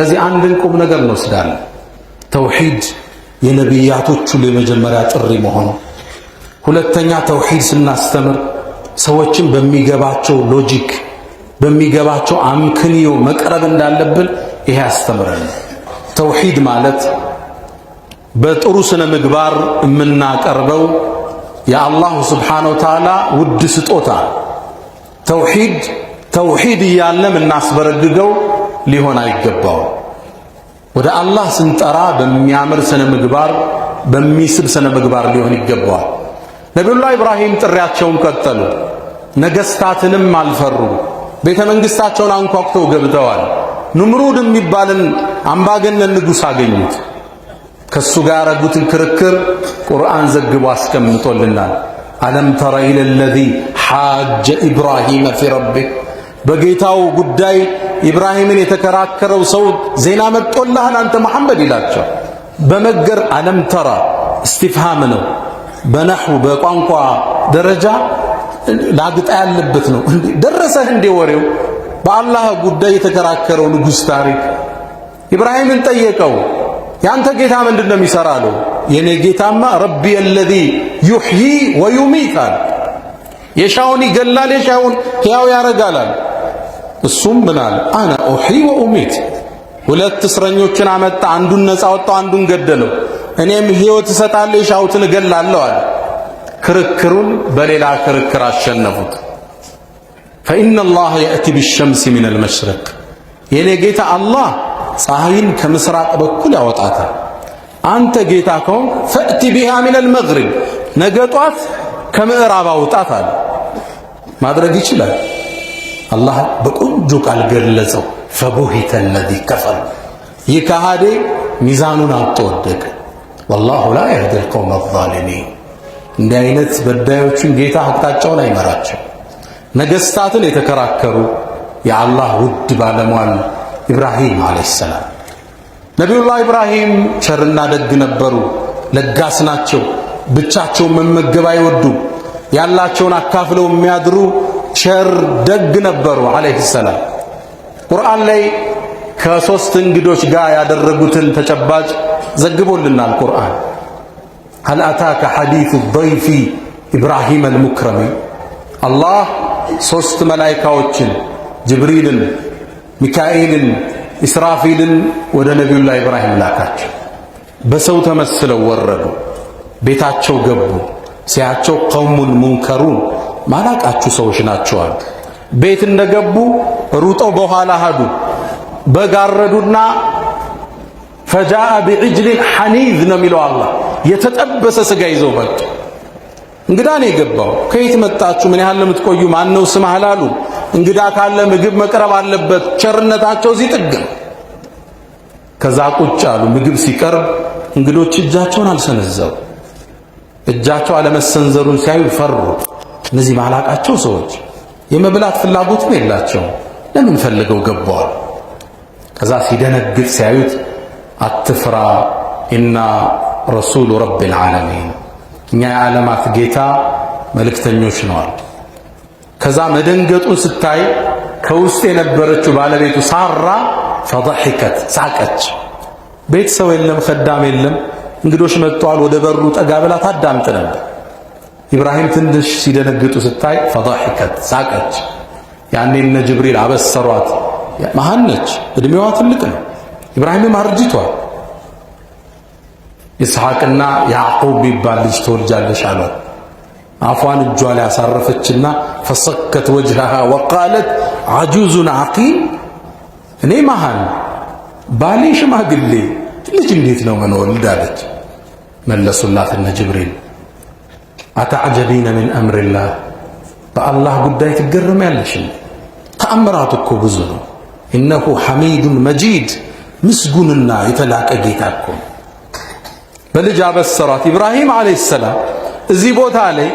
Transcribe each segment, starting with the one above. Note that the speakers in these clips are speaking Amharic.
ከዚህ አንድን ቁም ነገር እንወስዳለን። ተውሂድ የነቢያቶቹ የመጀመሪያ ጥሪ መሆኑ። ሁለተኛ ተውሂድ ስናስተምር ሰዎችን በሚገባቸው ሎጂክ በሚገባቸው አምክንዮ መቅረብ እንዳለብን ይሄ ያስተምረን። ተውሂድ ማለት በጥሩ ስነ ምግባር የምናቀርበው የአላሁ ስብሓነሁ ወተዓላ ውድ ስጦታ። ተውሂድ እያለ የምናስበረግገው ሊሆን አይገባው። ወደ አላህ ስንጠራ በሚያምር ስነ ምግባር በሚስብ ስነ ምግባር ሊሆን ይገባዋል። ነቢዩላህ ኢብራሂም ጥሪያቸውን ቀጠሉ። ነገስታትንም አልፈሩ። ቤተ መንግስታቸውን አንኳኩተው ገብተዋል። ንምሩድ የሚባልን አምባገነን ንጉሥ አገኙት። ከሱ ጋር ያረጉትን ክርክር ቁርአን ዘግቦ አስቀምጦልናል። አለም ተረ ኢለለዚ ሓጀ ኢብራሂም ፊ ረቢህ፣ በጌታው ጉዳይ ኢብራሂምን የተከራከረው ሰው ዜና መጥቶልሃል አንተ መሐመድ ይላቸው። በመገር አለም ተራ እስቲፍሃም ነው። በነሕው በቋንቋ ደረጃ ላግጣ ያለበት ነው። ደረሰህ እንዴ ወሬው? በአላህ ጉዳይ የተከራከረው ንጉሥ ታሪክ ኢብራሂምን ጠየቀው። ያንተ ጌታ ምንድነው የሚሰራለው? የኔ ጌታማ ረቢ አለዚ ዩሕዪ ወዩሚት አለ። የሻውን ይገላል የሻውን ሕያው ያረጋል። እሱም ምናል አና ኡሕዪ ወኡሚት። ሁለት እስረኞችን አመጣ። አንዱን ነፃ ወጣው፣ አንዱን ገደለው። እኔም ሕይወት እሰጣለሁ የሻውትን እገላለሁ አለ። ክርክሩን በሌላ ክርክር አሸነፉት። ፈኢነ አላህ የእቲ ቢሸምሲ ሚነል መሽሪቅ፣ የኔ ጌታ አላህ ፀሐይን ከምስራቅ በኩል ያወጣታል። አንተ ጌታ ከሆንክ ፈእቲ ቢሃ ሚነል መግሪብ፣ ነገ ጧት ከምዕራብ አውጣት አለ። ማድረግ ይችላል። አላህ በቆንጆ ቃል ገለጸው። ፈቡሂተ አለዚ ከፈር፣ ይህ ከሃዲ ሚዛኑን አጥቶ ወደቀ። ወላሁ ላ የህዲል ቀውመ ዛሊሚን። እንዲህ አይነት በዳዮችን ጌታ አቅጣጫውን አይመራቸው። ነገስታትን የተከራከሩ የአላህ ውድ ባለሟል ኢብራሂም አለይሂ ሰላም። ነቢዩላህ ኢብራሂም ቸርና ደግ ነበሩ። ለጋስ ናቸው። ብቻቸውን መመገብ አይወዱም። ያላቸውን አካፍለው የሚያድሩ ቸር ደግ ነበሩ አለይሂ ሰላም። ቁርአን ላይ ከሶስት እንግዶች ጋር ያደረጉትን ተጨባጭ ዘግቦልናል ቁርአን። هل أتاك حديث الضيف إبراهيم المكرم። አላህ ሶስት መላእክቶችን ጅብሪልን፣ ሚካኤልን፣ ኢስራፊልን ወደ ነቢዩላህ ኢብራሂም ላካቸው። በሰው ተመስለው ወረዱ። ቤታቸው ገቡ። ሲያቸው ቀውሙን ሙንከሩን፣ ማላቃችሁ ሰዎች ናቸው አሉ። ቤት እንደገቡ ሩጠው በኋላ ሄዱ። በጋረዱና ፈጃአ ቢዕጅሊን ሐኒዝ ነው የሚለው አላህ። የተጠበሰ ስጋ ይዘው መጡ። እንግዳ ነው የገባው። ከየት መጣችሁ? ምን ያህል የምትቆዩ? ማን ነው ስምህ አላሉ። እንግዳ ካለ ምግብ መቅረብ አለበት። ቸርነታቸው እዚህ ጥግ ነው። ከዛ ቁጭ አሉ። ምግብ ሲቀርብ እንግዶች እጃቸውን አልሰነዘሩ። እጃቸው አለመሰንዘሩን ሲያዩ ፈሩ። እነዚህ ማላቃቸው ሰዎች የመብላት ፍላጎትም የላቸውም። ለምን ፈልገው ገባዋል? ከዛ ሲደነግጥ ሲያዩት አትፍራ ኢና ረሱሉ ረቢል ዓለሚን፣ እኛ የዓለማት ጌታ መልእክተኞች ነዋል። ከዛ መደንገጡን ስታይ ከውስጥ የነበረችው ባለቤቱ ሳራ ፈضحከት፣ ሳቀች። ቤት ሰው የለም፣ ከዳም የለም። እንግዶች መጥተዋል። ወደ በሩ ጠጋ ብላ ታዳምጥ ነበር። ኢብራሂም ትንሽ ሲደነግጡ ስታይ ፈضحከት፣ ሳቀች። ያኔ እነ ጅብሪል አበሰሯት። መሃን ነች፣ እድሜዋ ትልቅ ነው። ኢብራሂምም አርጅቷል። ኢስሐቅና ያዕቁብ ይባል ልጅ ትወልጃለሽ አሏት። አፏን እጇ ላይ አሳረፈችና ፈሰከት ወጅሃሃ ወቃለት አጁዙን ዓቂም፣ እኔ መሃን ባሌ ሽማግሌ ልጅ እንዴት ነው መንወልድ አለች። መለሱላት እነ ጅብሪል አተዕጀቢነ ምን አምሪላህ፣ በአላህ ጉዳይ ትገረሚያለሽ? ተአምራቱ እኮ ብዙ ነው። ኢነሁ ሐሚዱን መጂድ፣ ምስጉንና የተላቀ ጌታ እኮ። በልጅ አበሰሯት። ኢብራሂም አለይሂ ሰላም እዚህ ቦታ ላይ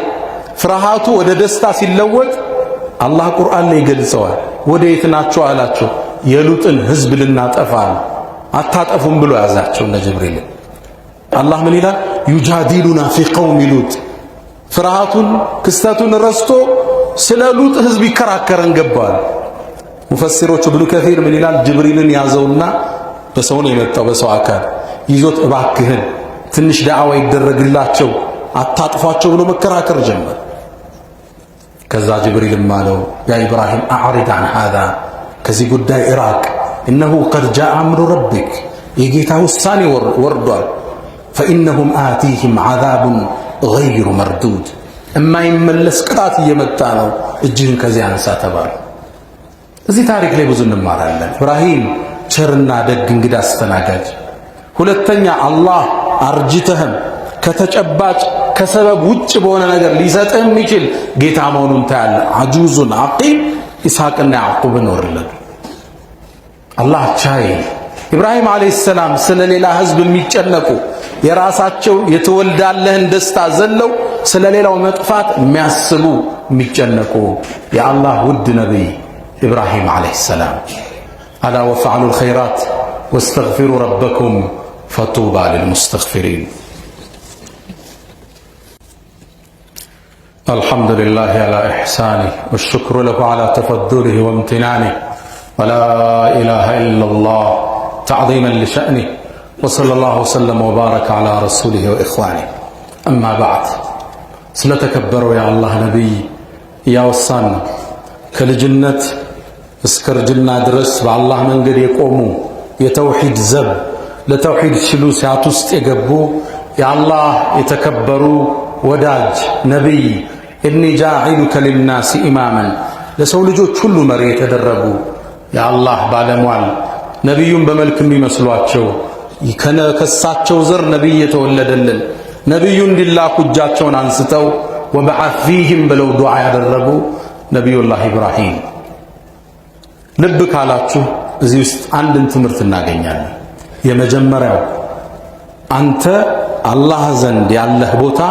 ፍርሃቱ ወደ ደስታ ሲለወጥ አላህ ቁርአን ላይ ገልጸዋል። ወደ የት ናቸው አላቸው። የሉጥን ህዝብ ልናጠፋ ነው። አታጠፉም ብሎ ያዛቸው እነ ጅብሪል። አላህ ምን ይላል? ዩጃዲሉና ፊ ቀውሚ ሉጥ። ፍርሃቱን ክስተቱን ረስቶ ስለ ሉጥ ህዝብ ይከራከረን ገባል። ሙፈሲሮቹ ኢብኑ ከሲር ምን ይላል? ጅብሪልን ያዘውና በሰው ነው የመጣው በሰው አካል ይዞት እባክህን ትንሽ ዳዕዋ ይደረግላቸው አታጥፏቸው ብሎ መከራከር ጀመረ። ከዛ ጅብሪልም አለው ያ ኢብራሂም አዕሪድ አን ሃዛ ከዚህ ጉዳይ ኢራቅ እነሁ ቀድ ጃአ አምሩ ረቢክ የጌታ ውሳኔ ወርዷል። ፈኢነሁም አቲህም ዓዛቡን ገይሩ መርዱድ የማይመለስ ቅጣት እየመጣ ነው እጅህን ከዚህ አንሳ ተባለ። እዚህ ታሪክ ላይ ብዙ እንማራለን። ኢብራሂም ቸርና ደግ እንግዳ አስተናጋጅ። ሁለተኛ አላህ አርጅተህም ከተጨባጭ ከሰበብ ውጭ በሆነ ነገር ሊሰጥህ የሚችል ጌታ መሆኑን ታያለህ። አጁዙን አቂም ኢስሐቅና ያዕቁብን ወለዱ። አላህ ቻይ። ኢብራሂም ዓለይሂ ሰላም ስለ ሌላ ህዝብ የሚጨነቁ የራሳቸው የተወልዳለህን ደስታ ዘለው ስለ ሌላው መጥፋት የሚያስቡ የሚጨነቁ የአላህ ውድ ነቢይ ኢብራሂም ዓለይሂ ሰላም። አላ ወፈዕሉል ኸይራት ወስተግፊሩ ረበኩም ፈጡባ ሊልሙስተግፊሪን። الحمد لله على إحسانه والشكر له على تفضله وامتنانه ولا إله إلا الله تعظيما لشأنه وصلى الله وسلم وبارك على رسوله وإخوانه. أما بعد ስለተከበረው የአላህ ነቢይ እያወሳን ከልጅነት እስከ እርጅና ድረስ በአላህ መንገድ የቆሙ የተውሂድ ዘብ ለተውሂድ ሲሉ ሲያት ውስጥ የገቡ የአላህ የተከበሩ ወዳጅ ነቢይ ኢኒ ጃዒሉከ ሊናሲ ኢማመን ለሰው ልጆች ሁሉ መሪ የተደረጉ የአላህ ባለሟል ነቢዩን በመልክ የሚመስሏቸው ከነከሳቸው ዘር ነቢይ የተወለደልን ነቢዩ እንዲላኩ እጃቸውን አንስተው ወበዓት ፊህም ብለው ዱዓ ያደረጉ ነቢዩላህ ኢብራሂም። ልብ ካላችሁ እዚህ ውስጥ አንድን ትምህርት እናገኛለን። የመጀመሪያው አንተ አላህ ዘንድ ያለህ ቦታ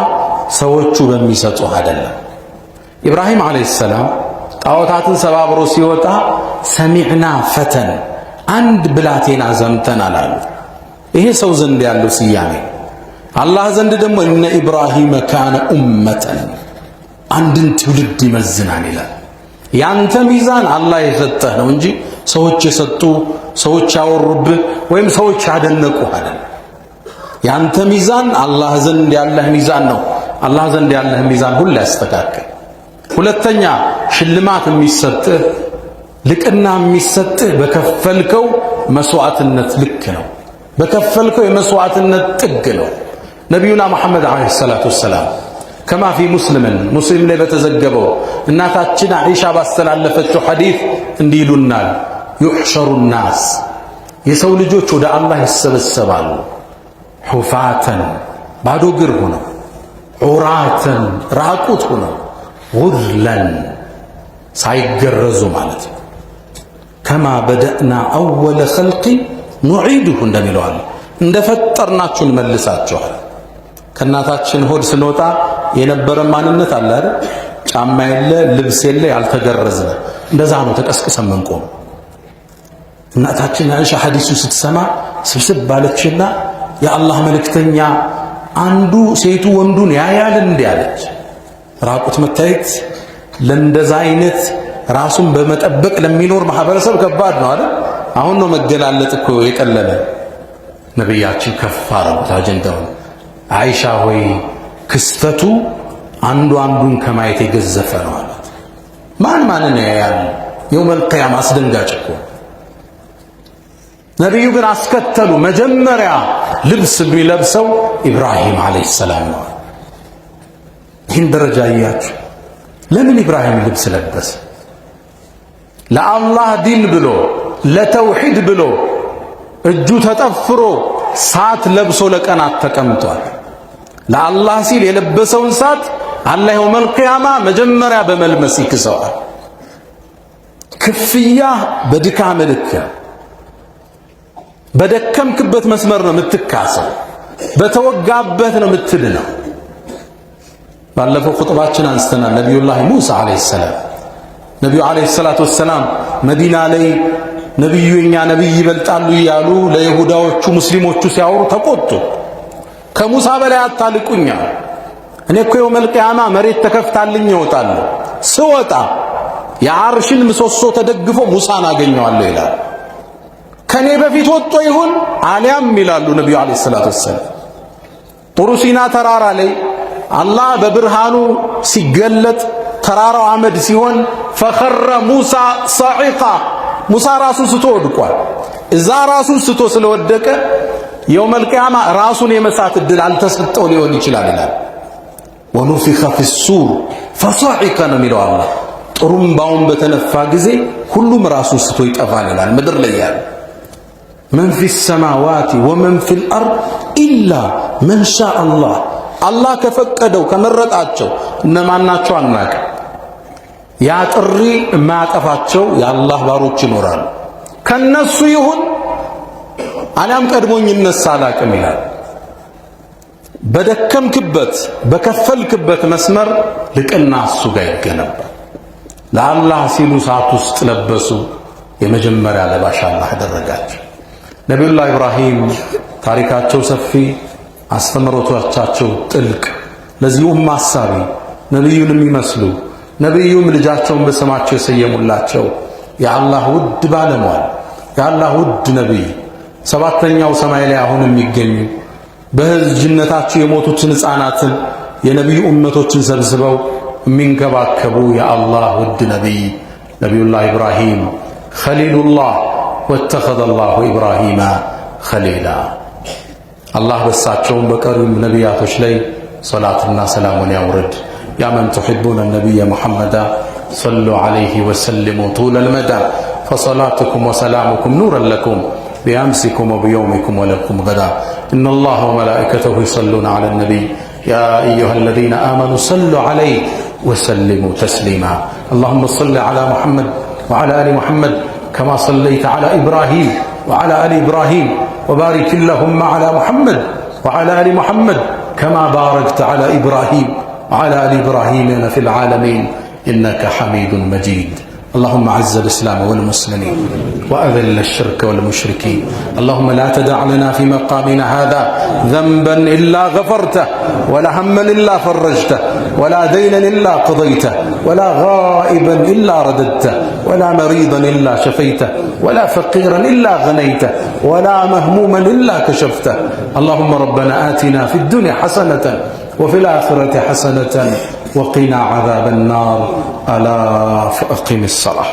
ሰዎቹ በሚሰጡህ አይደለም። ኢብራሂም ዓለይሂ ሰላም ጣዖታትን ሰባብሮ ሲወጣ ሰሚዕና ፈተን አንድ ብላቴና ዘምተናል አሉ። ይሄ ሰው ዘንድ ያለው ስያሜ። አላህ ዘንድ ደግሞ እነ ኢብራሂም ካነ ኡመተን አንድን ትውልድ ይመዝናል ይላል። ያንተ ሚዛን አላህ የሰጠህ ነው እንጂ ሰዎች የሰጡ ሰዎች ያወሩብህ ወይም ሰዎች ያደነቁህ አይደለም። ያንተ ሚዛን አላህ ዘንድ ያለህ ሚዛን ነው። አላህ ዘንድ ያለህ ሚዛን ሁሉ ያስተካክል። ሁለተኛ ሽልማት የሚሰጥህ ልቅና የሚሰጥህ በከፈልከው መስዋዕትነት ልክ ነው። በከፈልከው የመስዋዕትነት ጥግ ነው። ነቢዩና መሐመድ ዓለይሂ ሰላቱ ወሰላም ከማ ፊ ሙስሊም ላይ በተዘገበው እናታችን አይሻ ባስተላለፈችው ሐዲስ እንዲህ ይሉናል። ዩሕሸሩ ናስ የሰው ልጆች ወደ አላህ ይሰበሰባሉ ሑፋተን ባዶ እግር ሆነው፣ ዑራተን ራቁት ሆነው፣ ጉርለን ሳይገረዙ ማለት ነው። ከማ በደእና አወለ ኸልቂ ኑዒዱሁ እንደሚለዋል እንደፈጠርናችሁ እንመልሳችኋል። ከእናታችን ሆድ ስንወጣ የነበረ ማንነት አለ አይደል? ጫማ የለ ልብስ የለ ያልተገረዝነ እንደዛ ነው ተቀስቅሰን መንቆም። እናታችን አይሻ ሐዲሱ ስትሰማ ስብስብ ባለችና የአላህ መልእክተኛ አንዱ ሴቱ ወንዱን ያያል እንዴ አለች። ራቁት መታየት ለእንደዛ አይነት ራሱን በመጠበቅ ለሚኖር ማህበረሰብ ከባድ ነው አይደል? አሁን ነው መገላለጥ እኮ የቀለለ። ነቢያችን ከፍ አረጉት አጀንዳውን። አይሻ ሆይ ክስተቱ አንዱ አንዱን ከማየት የገዘፈ ነው አላት። ማን ማንን ያያል? የውመል ቂያማ አስደንጋጭ እኮ። ነቢዩ ግን አስከተሉ። መጀመሪያ ልብስ የሚለብሰው ኢብራሂም ዓለይሂ ሰላም ነው። ይህን ደረጃ እያችሁ ለምን ኢብራሂም ልብስ ለበሰ? ለአላህ ዲን ብሎ ለተውሂድ ብሎ እጁ ተጠፍሮ ሳት ለብሶ ለቀናት ተቀምጧል። ለአላህ ሲል የለበሰውን ሳት አላህ የውመል ቂያማ መጀመሪያ በመልመስ ይክሰዋል። ክፍያ በድካም ልክ በደከምክበት መስመር ነው የምትካሰው፣ በተወጋበት ነው የምትድነው። ባለፈው ኹጥባችን አንስተናል። ነቢዩላህ ሙሳ ዓለይሂ ሰላም ነቢዩ ዓለይሂ ሰላቱ ወሰላም መዲና ላይ ነቢዩ የኛ ነቢይ ይበልጣሉ እያሉ ለይሁዳዎቹ ሙስሊሞቹ ሲያወሩ ተቆጡ። ከሙሳ በላይ አታልቁኛ፣ እኔ እኮ የውመል ቂያማ መሬት ተከፍታልኝ እወጣለሁ፣ ስወጣ የዓርሽን ምሰሶ ተደግፎ ሙሳን አገኘዋለሁ ይላል። ከኔ በፊት ወጥቶ ይሁን አልያም ይላሉ ነብዩ አለይሂ ሰላቱ ወሰለም። ጡሩ ሲና ተራራ ላይ አላህ በብርሃኑ ሲገለጥ ተራራው አመድ ሲሆን ፈኸረ ሙሳ ሰዒቃ ሙሳ ራሱ ስቶ ወድቋል። እዛ ራሱ ስቶ ስለወደቀ የውመል ቂያማ ራሱን የመሳት እድል አልተሰጠው ሊሆን ይችላል ይላል። ወኑፊኸ ፊሱር ፈሰዒቀ ነው የሚለው አላህ። ጥሩምባውን በተነፋ ጊዜ ሁሉም ራሱ ስቶ ይጠፋል ይላል። ምድር ላይ ያለ መን ፊ ሰማዋት ወመን ፊል አርድ ኢላ መን ሻአ አላህ አላህ ከፈቀደው ከመረጣቸው እነማን ናቸው አናውቅም። ያ ጥሪ የማያጠፋቸው የአላህ ባሮች ይኖራሉ። ከነሱ ይሁን አልያም ቀድሞኝ ይነሳ አላቅም ይላል። በደከምክበት በከፈልክበት መስመር ልቅና እሱ ጋር ይገነባል። ለአላህ ሲሉ ሰዓት ውስጥ ለበሱ። የመጀመሪያ ለባሽ አላህ አደረጋቸው። ነቢዩላህ ኢብራሂም ታሪካቸው ሰፊ፣ አስተምሮቶቻቸው ጥልቅ፣ ለዚህ ኡማ አሳቢ ነቢዩን የሚመስሉ ነቢዩም ልጃቸውን በስማቸው የሰየሙላቸው የአላህ ውድ ባለሟል የአላህ ውድ ነቢይ ሰባተኛው ሰማይ ላይ አሁን የሚገኙ በልጅነታቸው የሞቱትን ሕፃናትን የነቢዩ ኡመቶችን ሰብስበው የሚንከባከቡ የአላህ ውድ ነቢይ ነቢዩላህ ኢብራሂም ኸሊሉላህ ወተኸዘ አላሁ ኢብራሂማ ኸሊላ። አላህ በሳቸውም በቀሪም ነቢያቶች ላይ ሰላትና ሰላሙን ያውርድ። ያ መን ቱሒቡነ ነቢየ ሙሐመዳ ሰሉ ዐለይሂ ወሰሊሙ ጡለል መዳ ፈሰላቱኩም ወሰላሙኩም ኑረን ለኩም بأمسكم وبيومكم ولكم غدا إن الله وملائكته يصلون على النبي يا أيها الذين آمنوا صلوا عليه وسلموا تسليما اللهم صل على محمد وعلى آل محمد كما صليت على إبراهيم وعلى آل إبراهيم وبارك اللهم على محمد وعلى آل محمد كما باركت على إبراهيم وعلى آل إبراهيم في العالمين إنك حميد مجيد اللهم أعز الإسلام والمسلمين وأذل الشرك والمشركين اللهم لا تدع لنا في مقامنا هذا ذنبا إلا غفرته ولا هما إلا فرجته ولا دينا إلا قضيته ولا غائبا إلا رددته ولا مريضا إلا شفيته ولا فقيرا إلا غنيته ولا مهموما إلا كشفته اللهم ربنا آتنا في الدنيا حسنة وفي الآخرة حسنة وقنا عذاب النار ألا فأقم الصلاة.